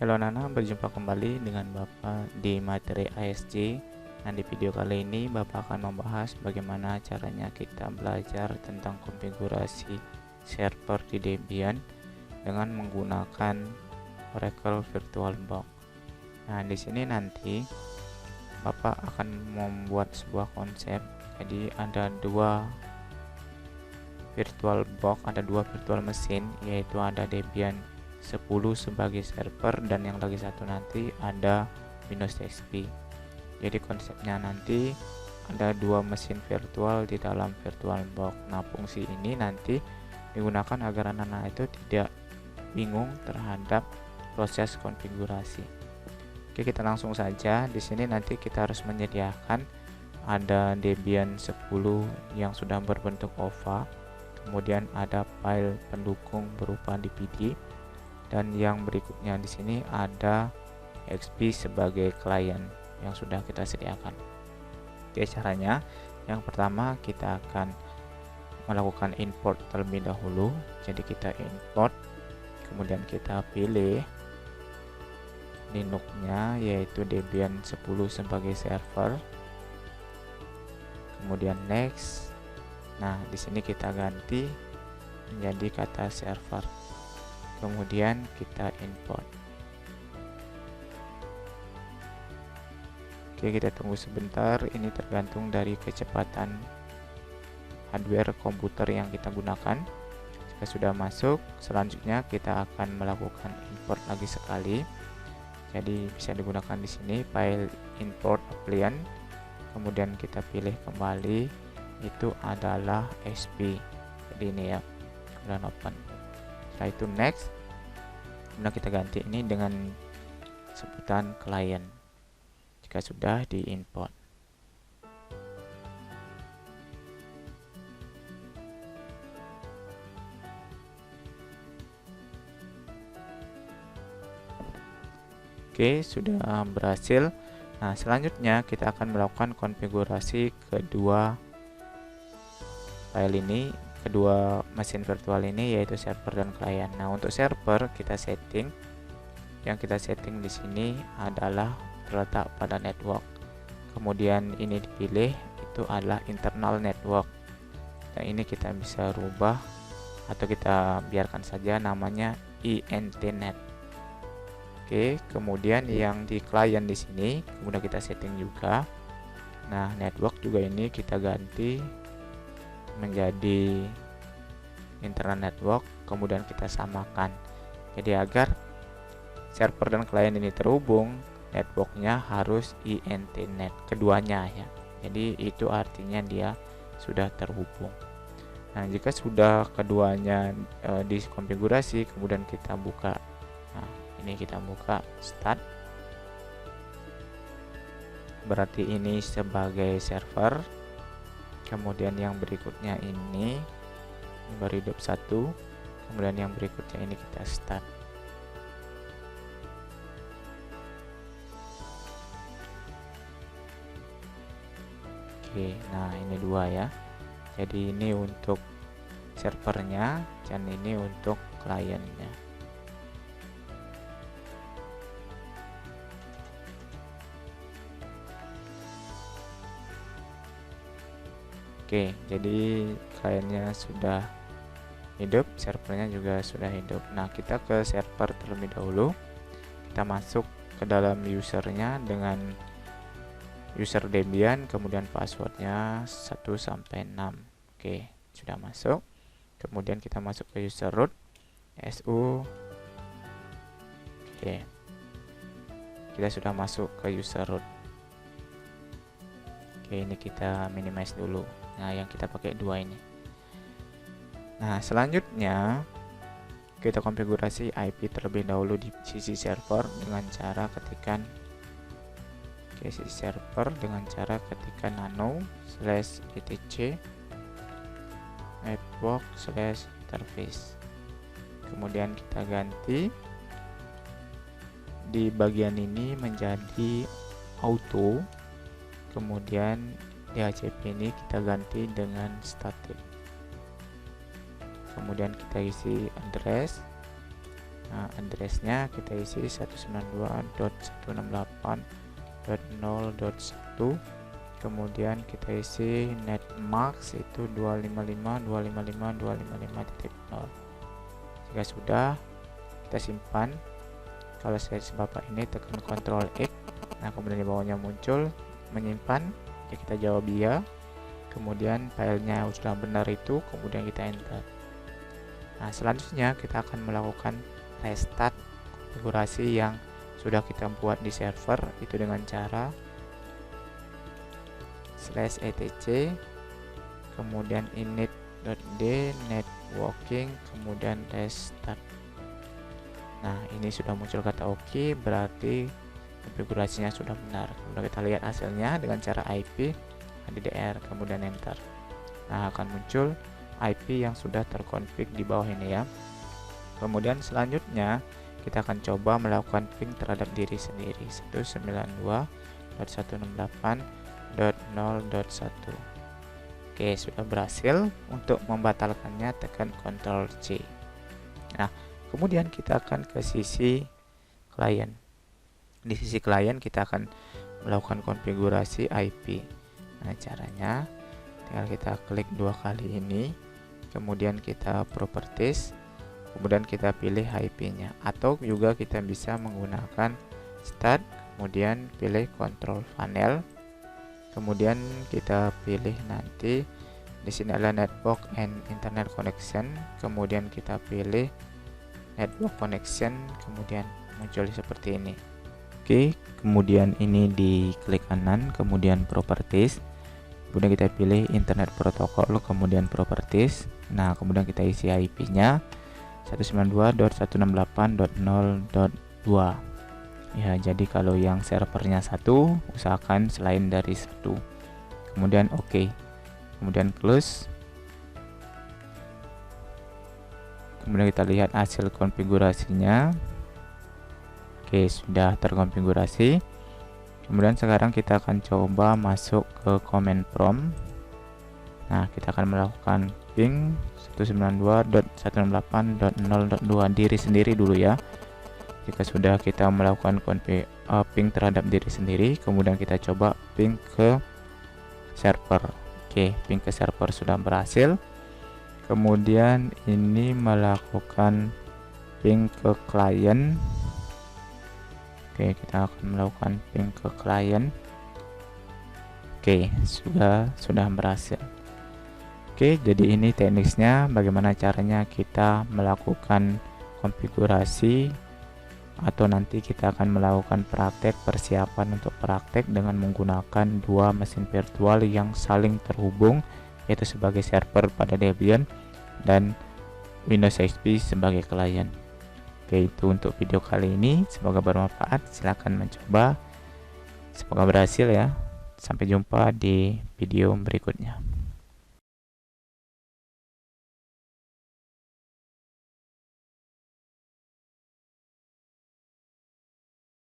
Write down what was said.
Halo Nana, berjumpa kembali dengan Bapak di materi ASJ. Nah, di video kali ini Bapak akan membahas bagaimana caranya kita belajar tentang konfigurasi server di Debian dengan menggunakan Oracle VirtualBox. Nah, di sini nanti Bapak akan membuat sebuah konsep. Jadi ada dua VirtualBox, ada dua virtual mesin, yaitu ada Debian 10 sebagai server dan yang lagi satu nanti ada Windows XP. Jadi konsepnya nanti ada dua mesin virtual di dalam VirtualBox. Nah, fungsi ini nanti digunakan agar anak-anak itu tidak bingung terhadap proses konfigurasi. Oke, kita langsung saja. Di sini nanti kita harus menyediakan ada Debian 10 yang sudah berbentuk OVA. Kemudian ada file pendukung berupa DVD. Dan yang berikutnya di sini ada XP sebagai klien yang sudah kita sediakan. Oke, caranya yang pertama kita akan melakukan import terlebih dahulu. Jadi kita import, kemudian kita pilih Linux-nya yaitu Debian 10 sebagai server. Kemudian next. Nah, di sini kita ganti menjadi kata server. Kemudian kita import. Oke, kita tunggu sebentar. Ini tergantung dari kecepatan hardware komputer yang kita gunakan. Jika sudah masuk, selanjutnya kita akan melakukan import lagi sekali. Jadi bisa digunakan di sini file import appliance. Kemudian kita pilih kembali, itu adalah XP. Jadi ini ya, kemudian open. Setelah itu next. Kemudian kita ganti ini dengan sebutan klien jika sudah diimport. Oke, sudah berhasil. Nah, selanjutnya kita akan melakukan konfigurasi kedua file ini, kedua mesin virtual ini, yaitu server dan klien. Nah, untuk server kita setting, yang kita setting di sini adalah terletak pada network. Kemudian ini dipilih, itu adalah internal network. Dan ini kita bisa rubah atau kita biarkan saja namanya intnet. Oke, kemudian yang di klien di sini kemudian kita setting juga. Nah, network juga ini kita ganti menjadi internal network, kemudian kita samakan. Jadi agar server dan klien ini terhubung, networknya harus intnet keduanya ya. Jadi itu artinya dia sudah terhubung. Nah, jika sudah keduanya dikonfigurasi, kemudian kita buka. Nah, ini kita buka start. Berarti ini sebagai server. Kemudian yang berikutnya ini baru hidup satu. Kemudian yang berikutnya ini kita start. Oke, nah ini dua ya. Jadi ini untuk servernya dan ini untuk kliennya. Oke, jadi kliennya sudah hidup, servernya juga sudah hidup. Nah, kita ke server terlebih dahulu. Kita masuk ke dalam usernya dengan user Debian, kemudian passwordnya 1 sampai 6. Oke, sudah masuk. Kemudian kita masuk ke user root su. Oke, kita sudah masuk ke user root. Oke, ini kita minimize dulu. Nah, yang kita pakai dua ini. Nah, selanjutnya kita konfigurasi IP terlebih dahulu di sisi server dengan cara ketikkan sisi server dengan cara ketikkan nano/etc network/interface. Kemudian kita ganti di bagian ini menjadi auto. Kemudian DHCP ini kita ganti dengan static. Kemudian kita isi address. Nah, addressnya kita isi 192.168.0.1, kemudian kita isi netmask itu 255.255.255.0. Jika sudah, kita simpan. Kalau saya bapak ini tekan Ctrl X, nah kemudian di bawahnya muncul menyimpan, ya kita jawab iya. Kemudian filenya sudah benar itu, kemudian kita enter. Nah, selanjutnya kita akan melakukan restart konfigurasi yang sudah kita buat di server itu dengan cara /etc, kemudian init.d networking, kemudian restart. Nah, ini sudah muncul kata OK, berarti konfigurasinya sudah benar. Kemudian kita lihat hasilnya dengan cara IP HDDR, kemudian enter. Nah, akan muncul IP yang sudah terkonfig di bawah ini ya. Kemudian selanjutnya kita akan coba melakukan ping terhadap diri sendiri 192.168.0.1. Oke, sudah berhasil. Untuk membatalkannya tekan Ctrl C. Nah, kemudian kita akan ke sisi klien. Di sisi klien kita akan melakukan konfigurasi IP. Nah, caranya tinggal kita klik dua kali ini, kemudian kita properties, kemudian kita pilih IP-nya, atau juga kita bisa menggunakan start, kemudian pilih control panel, kemudian kita pilih nanti di sini adalah network and internet connection, kemudian kita pilih network connection, kemudian muncul seperti ini. Oke, kemudian ini di klik kanan, kemudian properties, kemudian kita pilih internet protocol, kemudian properties. Nah, kemudian kita isi IP-nya 192.168.0.2. ya, jadi kalau yang servernya 1, usahakan selain dari 1. Kemudian OK, kemudian close. Kemudian kita lihat hasil konfigurasinya. Oke, sudah terkonfigurasi. Kemudian sekarang kita akan coba masuk ke command prompt. Nah, kita akan melakukan ping 192.168.0.2 diri sendiri dulu ya. Jika sudah kita melakukan ping terhadap diri sendiri, kemudian kita coba ping ke server. Oke, ping ke server sudah berhasil. Kemudian ini melakukan ping ke klien. Oke, kita akan melakukan ping ke klien. Oke, sudah berhasil. Oke, jadi ini teknisnya bagaimana caranya kita melakukan konfigurasi, atau nanti kita akan melakukan praktek persiapan untuk praktek dengan menggunakan dua mesin virtual yang saling terhubung, yaitu sebagai server pada Debian dan Windows XP sebagai klien. Oke, itu untuk video kali ini, semoga bermanfaat. Silahkan mencoba, semoga berhasil ya. Sampai jumpa di video berikutnya.